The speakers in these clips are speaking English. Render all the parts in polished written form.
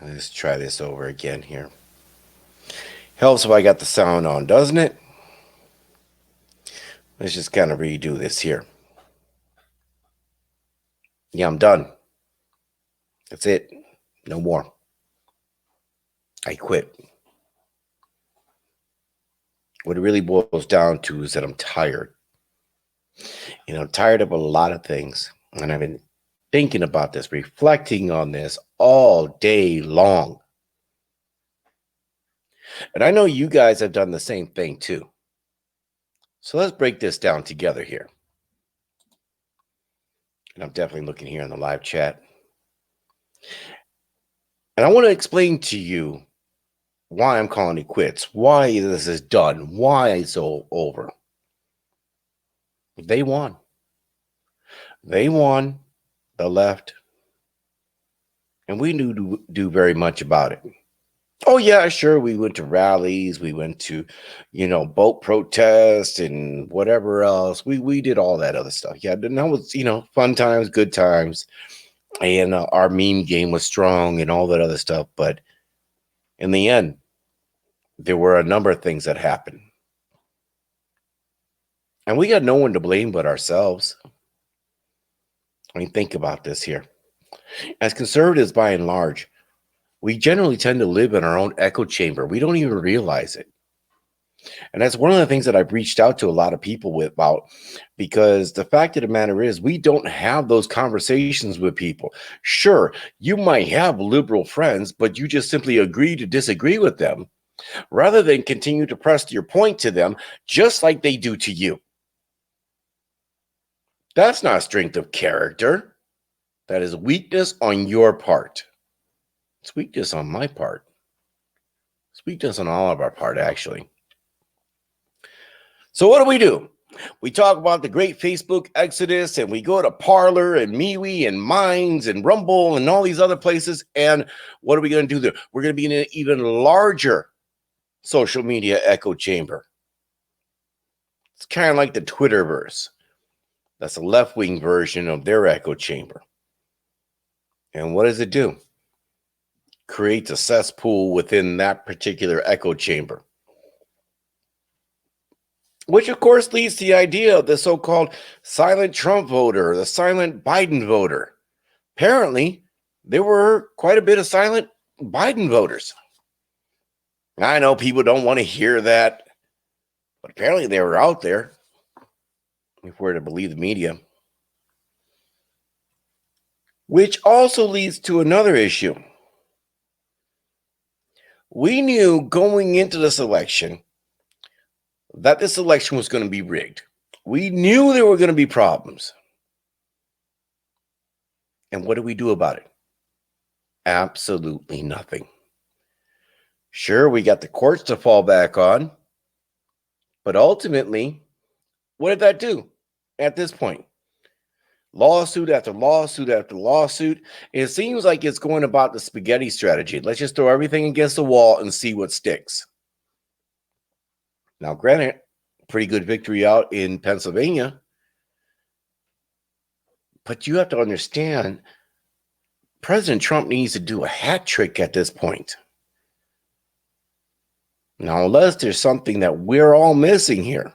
Let's try this over again here. Helps if I got the sound on, doesn't it? Let's just kind of redo this here. Yeah, I'm done. That's it. No more. I quit. What it really boils down to is that I'm tired. I'm tired of a lot of things. And I've been thinking about this, reflecting on this all day long. And I know you guys have done the same thing too. So let's break this down together here. And I'm definitely looking here in the live chat. And I want to explain to you why I'm calling it quits, why this is done, why it's all over. They won. They won, the left, and we knew to do very much about it. Oh, yeah, sure, we went to rallies, we went to, boat protests and whatever else. We did all that other stuff. Yeah, and that was, fun times, good times. And our meme game was strong and all that other stuff. But in the end, there were a number of things that happened. And we got no one to blame but ourselves. I mean, think about this here. As conservatives, by and large, we generally tend to live in our own echo chamber. We don't even realize it. And that's one of the things that I've reached out to a lot of people about, because the fact of the matter is we don't have those conversations with people. Sure, you might have liberal friends, but you just simply agree to disagree with them rather than continue to press your point to them just like they do to you. That's not strength of character. That is weakness on your part. It's weakness on my part. It's weakness on all of our part, actually. So what do? We talk about the great Facebook exodus, and we go to Parler and MeWe and Minds and Rumble and all these other places. And what are we going to do there? We're going to be in an even larger social media echo chamber. It's kind of like the Twitterverse. That's a left-wing version of their echo chamber. And what does it do? Creates a cesspool within that particular echo chamber, which of course leads to the idea of the so-called silent Trump voter, the silent Biden voter. Apparently, there were quite a bit of silent Biden voters. I know people don't want to hear that, but apparently they were out there, if we're to believe the media. Which also leads to another issue. We knew going into this election that this election was going to be rigged. We knew there were going to be problems. And what do we do about it? Absolutely nothing. Sure, we got the courts to fall back on, but ultimately, what did that do at this point? Lawsuit after lawsuit after lawsuit. It seems like it's going about the spaghetti strategy. Let's just throw everything against the wall and see what sticks. Now, granted, pretty good victory out in Pennsylvania, but you have to understand, President Trump needs to do a hat trick at this point. Now, unless there's something that we're all missing here,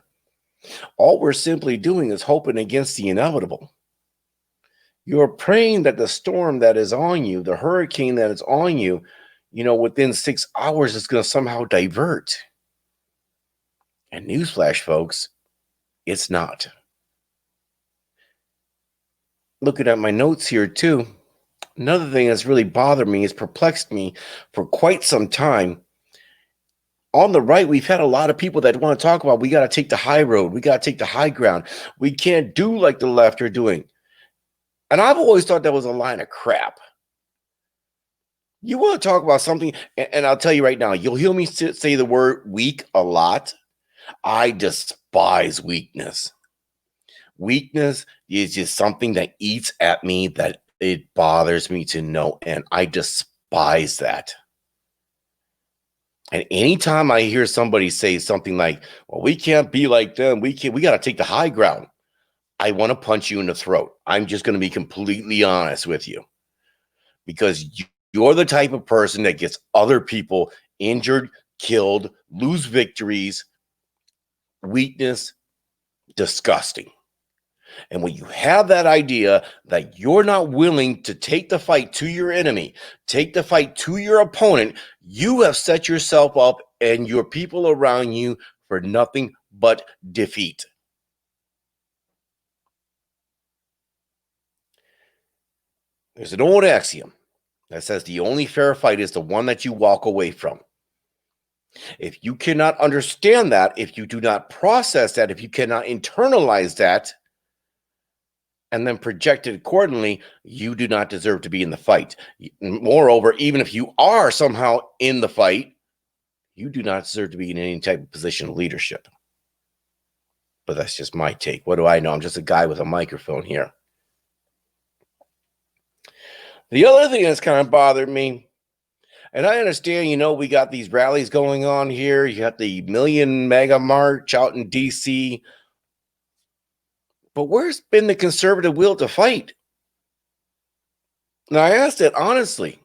all we're simply doing is hoping against the inevitable. You're praying that the storm that is on you, the hurricane that is on you, within 6 hours is going to somehow divert. And newsflash, folks, it's not. Looking at my notes here, too, another thing that's really bothered me, has perplexed me for quite some time. On the right, we've had a lot of people that want to talk about we got to take the high road. We got to take the high ground. We can't do like the left are doing. And I've always thought that was a line of crap. You want to talk about something, and I'll tell you right now, you'll hear me say the word weak a lot. I despise weakness. Weakness is just something that eats at me, that it bothers me to no end. I despise that. And anytime I hear somebody say something like, well, we can't be like them, we got to take the high ground, I want to punch you in the throat. I'm just going to be completely honest with you, because You're the type of person that gets other people injured, killed, lose victories, weakness, disgusting. And when you have that idea that you're not willing to take the fight to your enemy, take the fight to your opponent, you have set yourself up and your people around you for nothing but defeat. There's an old axiom that says the only fair fight is the one that you walk away from. If you cannot understand that, if you do not process that, if you cannot internalize that, and then project it accordingly, you do not deserve to be in the fight. Moreover, even if you are somehow in the fight, you do not deserve to be in any type of position of leadership. But that's just my take. What do I know? I'm just a guy with a microphone here. The other thing that's kind of bothered me, and I understand, we got these rallies going on here. You got the Million MAGA March out in D.C., but where's been the conservative will to fight? Now, I asked it honestly.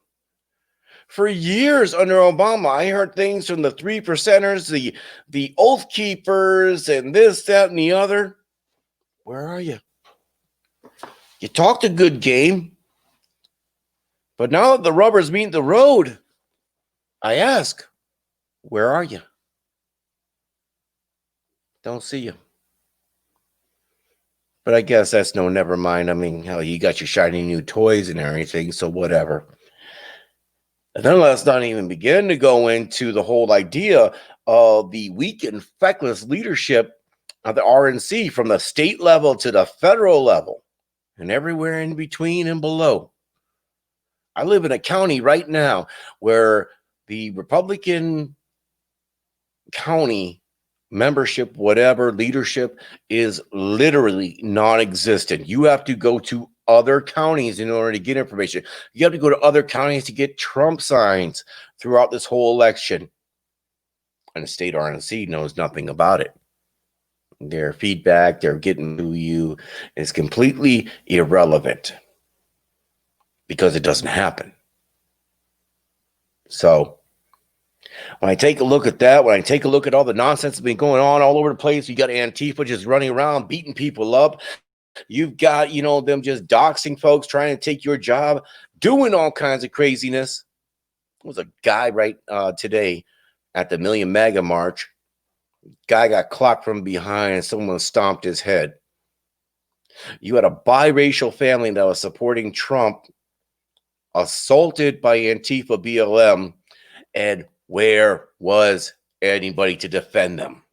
For years under Obama, I heard things from the 3%ers, the oath keepers, and this, that, and the other. Where are you? You talked a good game. But now that the rubber's meeting the road, I ask, where are you? Don't see you. But I guess that's never mind. I mean, hell, you got your shiny new toys and everything, so whatever. And then let's not even begin to go into the whole idea of the weak and feckless leadership of the RNC from the state level to the federal level and everywhere in between and below. I live in a county right now where the Republican county membership, whatever, leadership is literally non-existent. You have to go to other counties in order to get information. You have to go to other counties to get Trump signs throughout this whole election. And the state RNC knows nothing about it. Their feedback, they're getting to you, is completely irrelevant because it doesn't happen. So when I take a look at that, when I take a look at all the nonsense that's been going on all over the place, you got Antifa just running around, beating people up. You've got, them just doxing folks, trying to take your job, doing all kinds of craziness. There was a guy right today at the Million MAGA March. Guy got clocked from behind and someone stomped his head. You had a biracial family that was supporting Trump, assaulted by Antifa BLM, and where was anybody to defend them?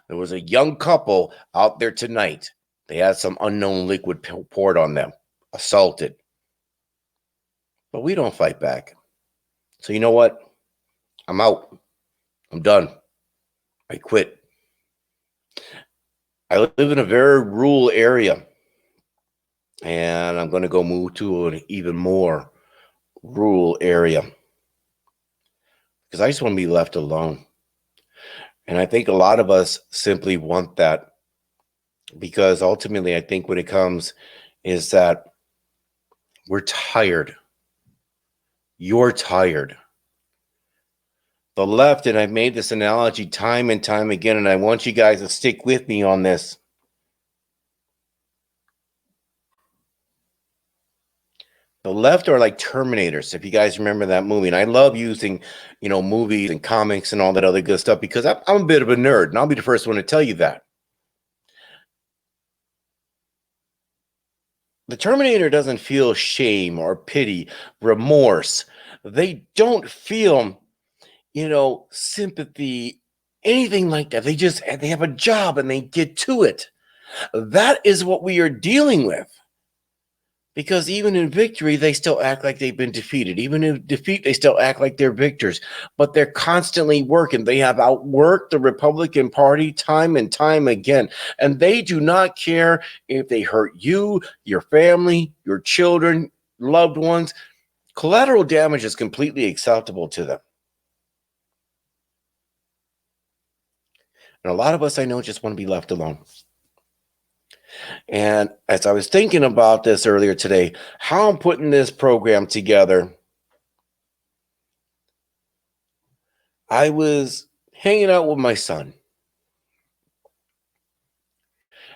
There was a young couple out there tonight. They had some unknown liquid poured on them, assaulted. But we don't fight back. So you know what? I'm out. I'm done. I quit. I live in a very rural area, and I'm going to go move to an even more rural area because I just want to be left alone. And I think a lot of us simply want that because ultimately I think when it comes is that we're tired. You're tired. The left, and I've made this analogy time and time again, and I want you guys to stick with me on this. The left are like Terminators, if you guys remember that movie. And I love using, movies and comics and all that other good stuff because I'm a bit of a nerd, and I'll be the first one to tell you that. The Terminator doesn't feel shame or pity, remorse. They don't feel, sympathy, anything like that. They have a job and they get to it. That is what we are dealing with. Because even in victory, they still act like they've been defeated. Even in defeat, they still act like they're victors. But they're constantly working. They have outworked the Republican Party time and time again. And they do not care if they hurt you, your family, your children, loved ones. Collateral damage is completely acceptable to them. And a lot of us, I know, just want to be left alone. And as I was thinking about this earlier today, how I'm putting this program together, I was hanging out with my son.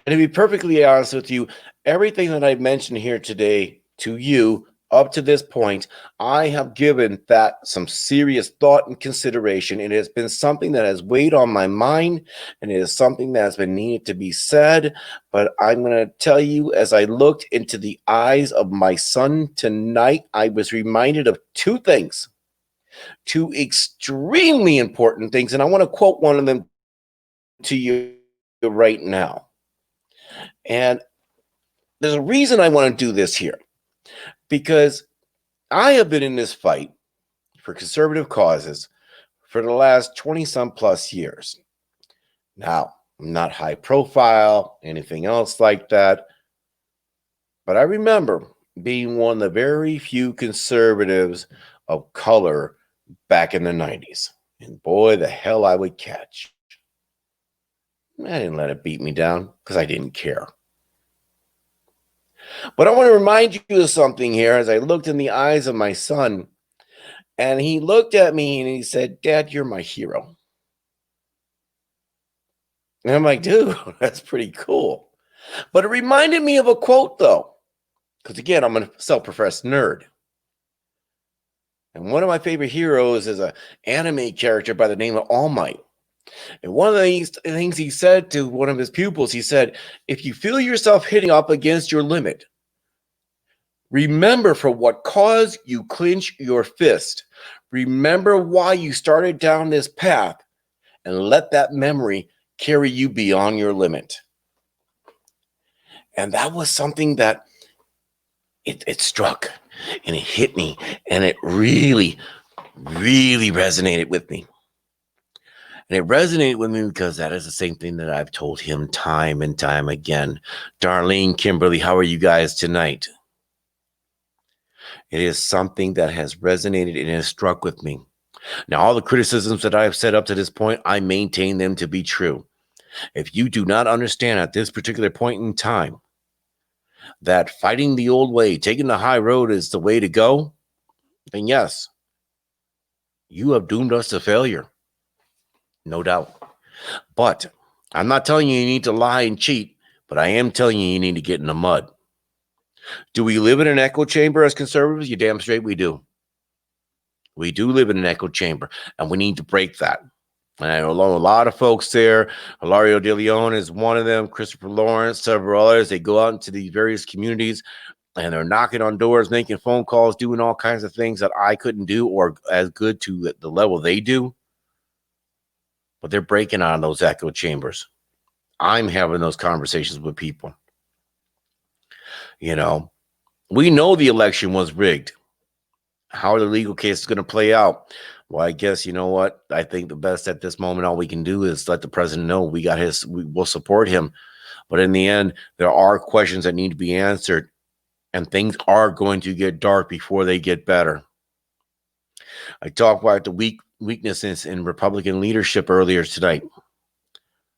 And to be perfectly honest with you, everything that I've mentioned here today to you up to this point, I have given that some serious thought and consideration. It has been something that has weighed on my mind, and it is something that has been needed to be said. But I'm going to tell you, as I looked into the eyes of my son tonight, I was reminded of two things, two extremely important things. And I want to quote one of them to you right now. And there's a reason I want to do this here, because I have been in this fight for conservative causes for the last 20 some plus years. Now, I'm not high profile, anything else like that, but I remember being one of the very few conservatives of color back in the 90s. And boy, the hell I would catch. I didn't let it beat me down because I didn't care. But I want to remind you of something here as I looked in the eyes of my son, and he looked at me and he said, "Dad, you're my hero." And I'm like, dude, that's pretty cool. But it reminded me of a quote, though, because again, I'm a self-professed nerd. And one of my favorite heroes is an anime character by the name of All Might. And one of the things he said to one of his pupils, he said, if you feel yourself hitting up against your limit, remember for what cause you clench your fist. Remember why you started down this path, and let that memory carry you beyond your limit. And that was something that it struck and it hit me, and it really, really resonated with me. And it resonated with me because that is the same thing that I've told him time and time again. Darlene, Kimberly, how are you guys tonight? It is something that has resonated and has struck with me. Now, all the criticisms that I've said up to this point, I maintain them to be true. If you do not understand at this particular point in time that fighting the old way, taking the high road is the way to go, then yes, you have doomed us to failure. No doubt. But I'm not telling you need to lie and cheat, but I am telling you need to get in the mud. Do we live in an echo chamber as conservatives? You damn straight we do. We do live in an echo chamber, and we need to break that. And I know a lot of folks there. Hilario De Leon is one of them, Christopher Lawrence, several others. They go out into these various communities, and they're knocking on doors, making phone calls, doing all kinds of things that I couldn't do or as good to the level they do. But they're breaking out of those echo chambers. I'm having those conversations with people. You know, we know the election was rigged. How the legal case is going to play out? Well, I guess, you know what? I think the best at this moment, all we can do is let the president know we will support him. But in the end, there are questions that need to be answered, and things are going to get dark before they get better. I talked about the weaknesses in Republican leadership earlier tonight.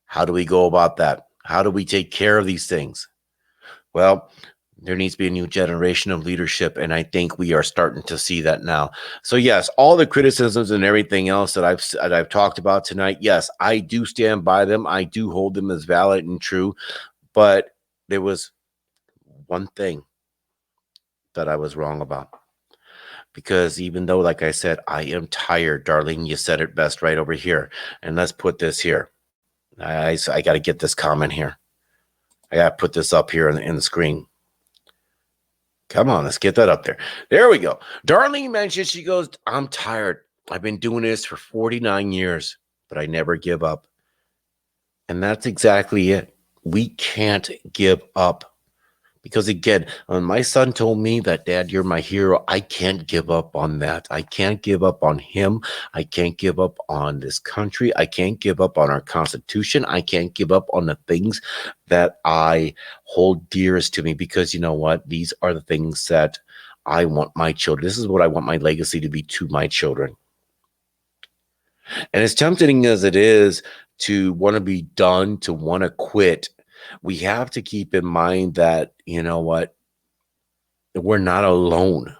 How do we go about that? How do we take care of these things? Well, there needs to be a new generation of leadership, and I think we are starting to see that now. So yes, all the criticisms and everything else that I've talked about tonight, yes, I do stand by them. I do hold them as valid and true. But there was one thing that I was wrong about. Because even though, like I said, I am tired, Darlene, you said it best right over here. And let's put this here. I got to get this comment here. I got to put this up here in the screen. Come on, let's get that up there. There we go. Darlene mentioned, she goes, I'm tired. I've been doing this for 49 years, but I never give up. And that's exactly it. We can't give up. Because again, when my son told me that, Dad, you're my hero, I can't give up on that. I can't give up on him. I can't give up on this country. I can't give up on our Constitution. I can't give up on the things that I hold dearest to me, because you know what? These are the things that I want my children. This is what I want my legacy to be to my children. And as tempting as it is to want to be done, to want to quit, We have to keep in mind that, you know what, we're not alone.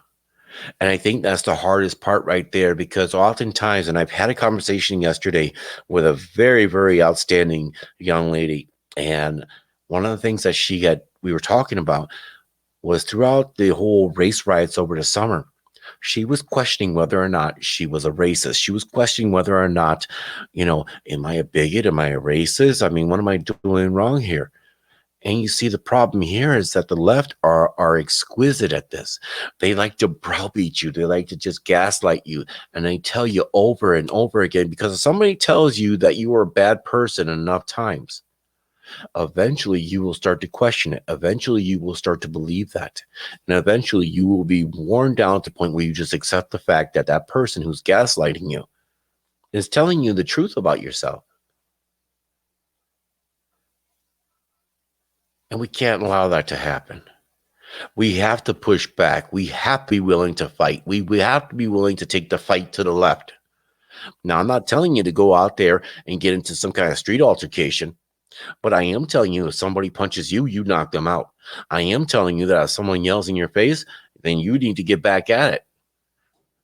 And I think that's the hardest part right there, because oftentimes, and I've had a conversation yesterday with a very, very outstanding young lady. And one of the things that we were talking about was throughout the whole race riots over the summer, she was questioning whether or not she was a racist. She was questioning whether or not, am I a bigot? Am I a racist? I mean, what am I doing wrong here? And you see, the problem here is that the left are exquisite at this. They like to browbeat you. They like to just gaslight you. And they tell you over and over again, because if somebody tells you that you are a bad person enough times, eventually you will start to question it. Eventually you will start to believe that. And eventually you will be worn down to the point where you just accept the fact that that person who's gaslighting you is telling you the truth about yourself. And we can't allow that to happen. We have to push back. We have to be willing to fight. We have to be willing to take the fight to the left. Now, I'm not telling you to go out there and get into some kind of street altercation, but I am telling you, if somebody punches you, you knock them out. I am telling you that if someone yells in your face, then you need to get back at it.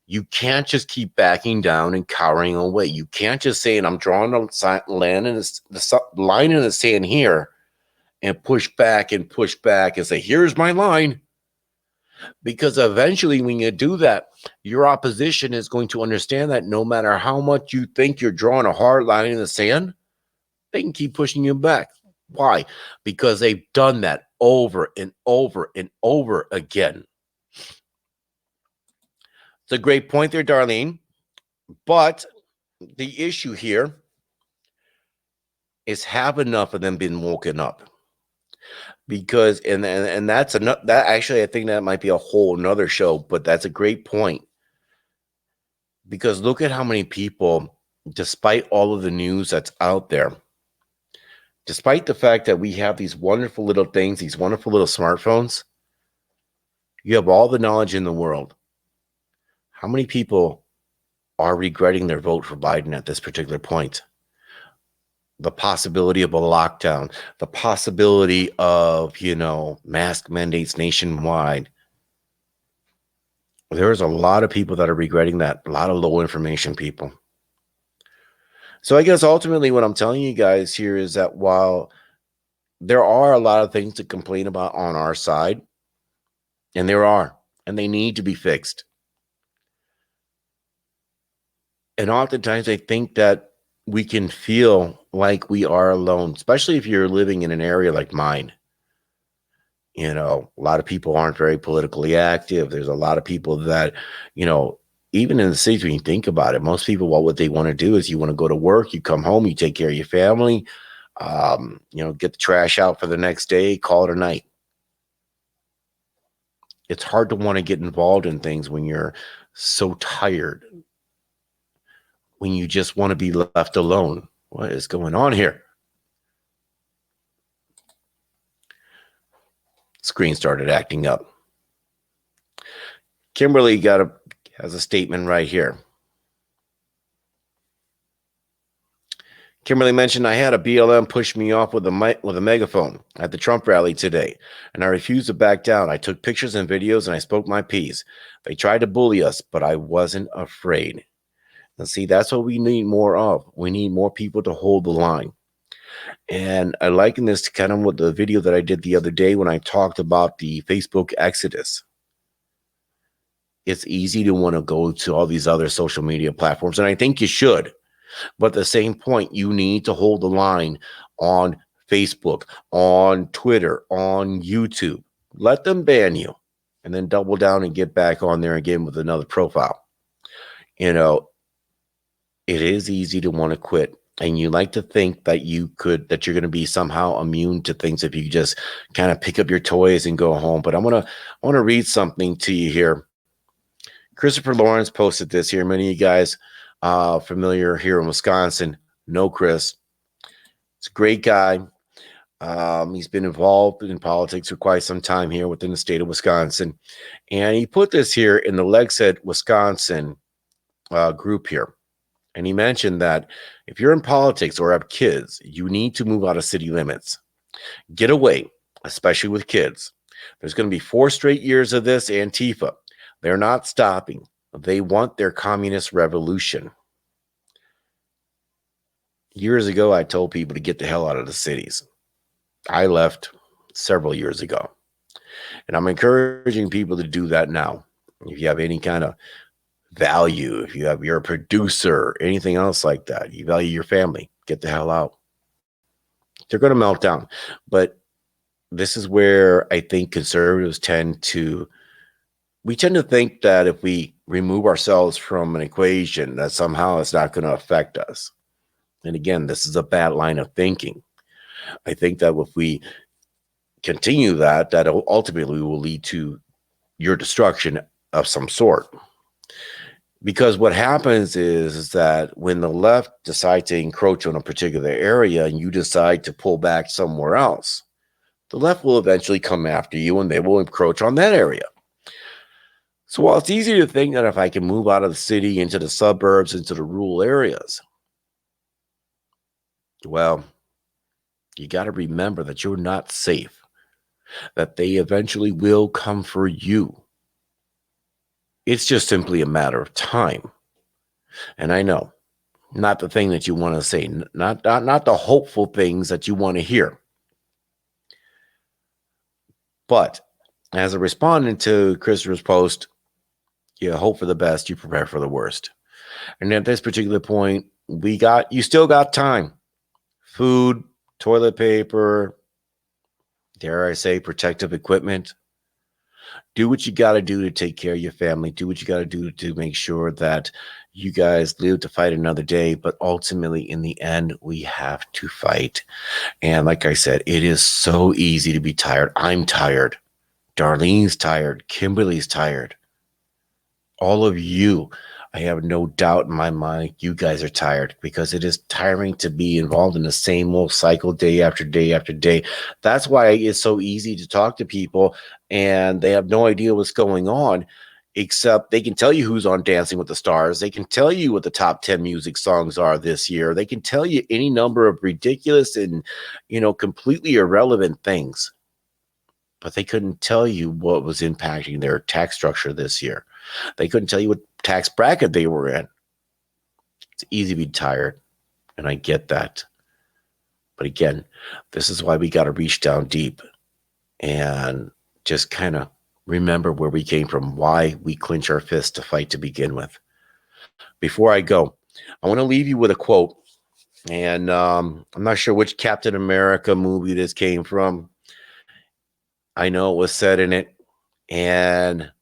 You can't just keep backing down and cowering away. You can't just say, I'm drawing the line in the sand here, and push back and say, here's my line. Because eventually when you do that, your opposition is going to understand that no matter how much you think you're drawing a hard line in the sand, they can keep pushing you back. Why? Because they've done that over and over and over again. It's a great point there, Darlene. But the issue here is, have enough of them been woken up? Because and that's enough. That actually, I think that might be a whole nother show, but that's a great point. Because look at how many people, despite all of the news that's out there, despite the fact that we have these wonderful little things, these wonderful little smartphones, you have all the knowledge in the world. How many people are regretting their vote for Biden at this particular point? The possibility of a lockdown, the possibility of, mask mandates nationwide. There's a lot of people that are regretting that, a lot of low information people. So I guess ultimately what I'm telling you guys here is that while there are a lot of things to complain about on our side, and there are, and they need to be fixed. And oftentimes I think that we can feel like we are alone, especially if you're living in an area like mine. A lot of people aren't very politically active. There's a lot of people that, even in the cities, when you think about it, most people, what they want to do is you want to go to work, you come home, you take care of your family, get the trash out for the next day, call it a night. It's hard to want to get involved in things when you're so tired, when you just want to be left alone. What is going on here? Screen started acting up. Kimberly has a statement right here. Kimberly mentioned, I had a BLM push me off with a megaphone at the Trump rally today, and I refused to back down. I took pictures and videos, and I spoke my piece. They tried to bully us, but I wasn't afraid. And see, that's what we need more of. We need more people to hold the line. And I liken this to kind of what the video that I did the other day when I talked about the Facebook exodus. It's easy to want to go to all these other social media platforms, and I think you should. But at the same point, you need to hold the line on Facebook, on Twitter, on YouTube. Let them ban you, and then double down and get back on there again with another profile. It is easy to want to quit, and you like to think that you're going to be somehow immune to things if you just kind of pick up your toys and go home. But I want to read something to you here. Christopher Lawrence posted this here. Many of you guys familiar here in Wisconsin know Chris. He's a great guy. He's been involved in politics for quite some time here within the state of Wisconsin. And he put this here in the Legset, Wisconsin group here. And he mentioned that if you're in politics or have kids, you need to move out of city limits. Get away, especially with kids. There's going to be 4 straight years of this Antifa. They're not stopping. They want their communist revolution. Years ago, I told people to get the hell out of the cities. I left several years ago. And I'm encouraging people to do that now. If you have any kind of value, if you're a producer, anything else like that, you value your family, get the hell out. They're going to melt down. But this is where I think conservatives tend to think that if we remove ourselves from an equation, that somehow it's not going to affect us. And again, this is a bad line of thinking. I think that if we continue that ultimately will lead to your destruction of some sort. Because what happens is that when the left decide to encroach on a particular area and you decide to pull back somewhere else, the left will eventually come after you and they will encroach on that area. So while it's easy to think that if I can move out of the city into the suburbs, into the rural areas, well, you got to remember that you're not safe, that they eventually will come for you. It's just simply a matter of time. And I know, not the thing that you want to say, not the hopeful things that you want to hear. But as a respondent to Christopher's post, you hope for the best, you prepare for the worst. And at this particular point, you still got time. Food, toilet paper, dare I say, protective equipment. Do what you got to do to take care of your family. Do what you got to do to make sure that you guys live to fight another day. But ultimately, in the end, we have to fight. And like I said, it is so easy to be tired. I'm tired. Darlene's tired. Kimberly's tired. All of you, I have no doubt in my mind, you guys are tired because it is tiring to be involved in the same old cycle day after day after day. That's why it's so easy to talk to people and they have no idea what's going on, except they can tell you who's on Dancing with the Stars. They can tell you what the top 10 music songs are this year. They can tell you any number of ridiculous and, completely irrelevant things. But they couldn't tell you what was impacting their tax structure this year. They couldn't tell you what tax bracket they were in. It's easy to be tired, and I get that. But again, this is why we got to reach down deep and just kind of remember where we came from, why we clench our fists to fight to begin with. Before I go, I want to leave you with a quote, and I'm not sure which Captain America movie this came from. I know it was said in it, and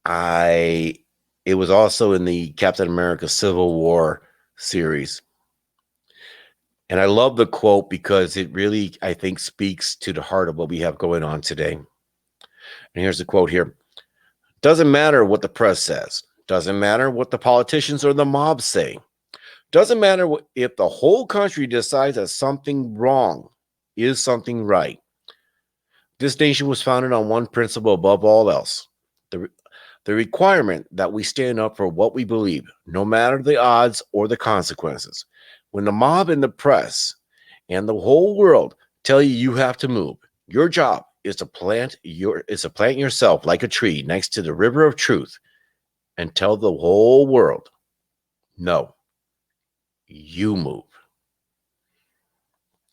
it was also in the Captain America Civil War series. And I love the quote because it really, I think, speaks to the heart of what we have going on today. And here's the quote here. Doesn't matter what the press says. Doesn't matter what the politicians or the mob say. Doesn't matter if the whole country decides that something wrong is something right. This nation was founded on one principle above all else. The requirement that we stand up for what we believe, no matter the odds or the consequences. When the mob and the press and the whole world tell you you have to move, your job is to plant yourself like a tree next to the river of truth and tell the whole world, no, you move.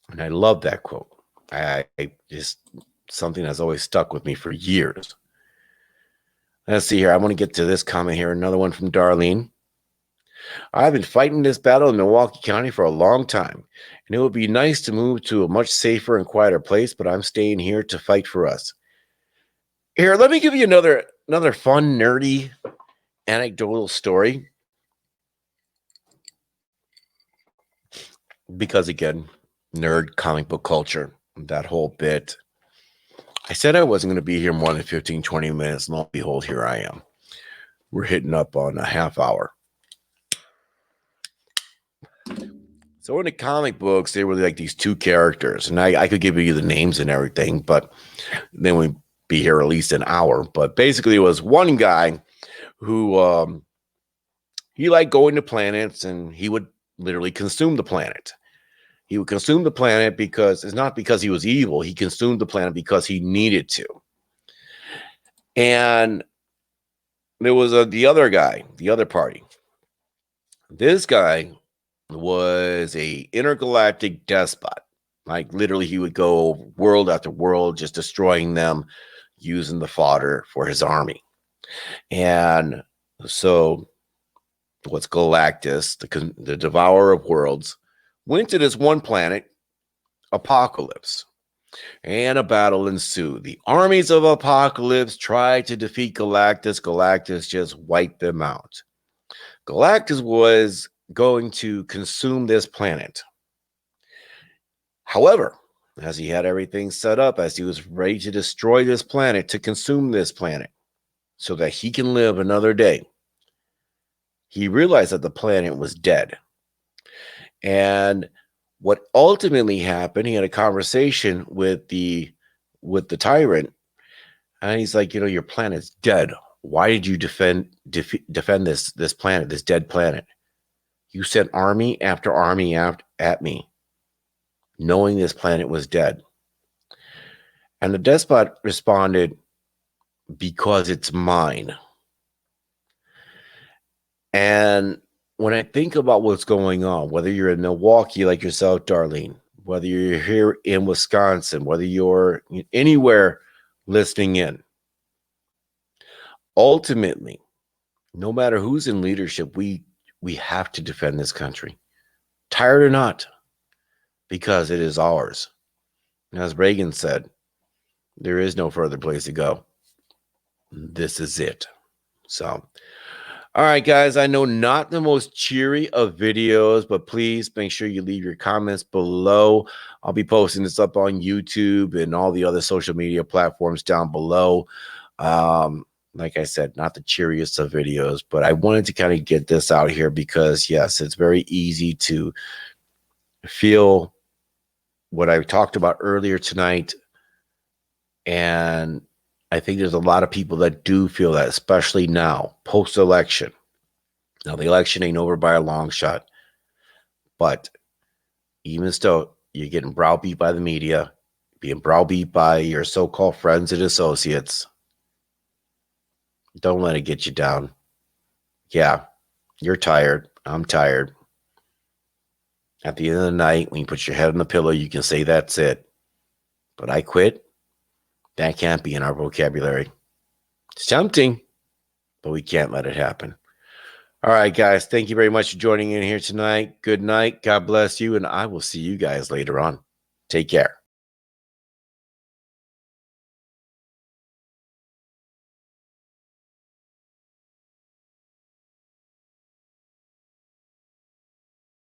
And I love that quote. I just something that's always stuck with me for years. Let's see here. I want to get to this comment here. Another one from Darlene. I've been fighting this battle in Milwaukee County for a long time, and it would be nice to move to a much safer and quieter place, but I'm staying here to fight for us. Here, let me give you another fun, nerdy, anecdotal story. Because, again, nerd comic book culture, that whole bit. I said I wasn't going to be here more than 15, 20 minutes, and lo and behold, here I am. We're hitting up on a half hour. So in the comic books, they were like these two characters, and I could give you the names and everything, but then we'd be here at least an hour. But basically, it was one guy who he liked going to planets, and he would literally consume the planet. He would consume the planet because it's not because he was evil. He consumed the planet because he needed to. And there was the other guy, the other party. This guy was a intergalactic despot. Like literally, he would go world after world, just destroying them, using the fodder for his army. And so, what's Galactus, the devourer of worlds, went to this one planet, Apocalypse, and a battle ensued. The armies of Apocalypse tried to defeat Galactus. Galactus just wiped them out. Galactus was going to consume this planet. However, as he had everything set up, as he was ready to destroy this planet, to consume this planet, so that he can live another day, he realized that the planet was dead. And what ultimately happened, he had a conversation with the tyrant, and he's like, your planet's dead. Why did you defend this planet, this dead planet? You sent army after army at me, knowing this planet was dead. And the despot responded, because it's mine. And when I think about what's going on, whether you're in Milwaukee like yourself, Darlene, whether you're here in Wisconsin, whether you're anywhere listening in, ultimately, no matter who's in leadership, we have to defend this country, tired or not, because it is ours. And as Reagan said, there is no further place to go. This is it. So, all right, guys, I know not the most cheery of videos, but please make sure you leave your comments below. I'll be posting this up on YouTube and all the other social media platforms down below. Like I said, not the cheeriest of videos, but I wanted to kind of get this out here because, yes, it's very easy to feel what I talked about earlier tonight. And I think there's a lot of people that do feel that, especially now, post-election. Now, the election ain't over by a long shot. But even still, you're getting browbeat by the media, being browbeat by your so-called friends and associates. Don't let it get you down. Yeah, you're tired. I'm tired. At the end of the night, when you put your head on the pillow, you can say that's it. But I quit. That can't be in our vocabulary. It's tempting, but we can't let it happen. All right, guys. Thank you very much for joining in here tonight. Good night. God bless you. And I will see you guys later on. Take care.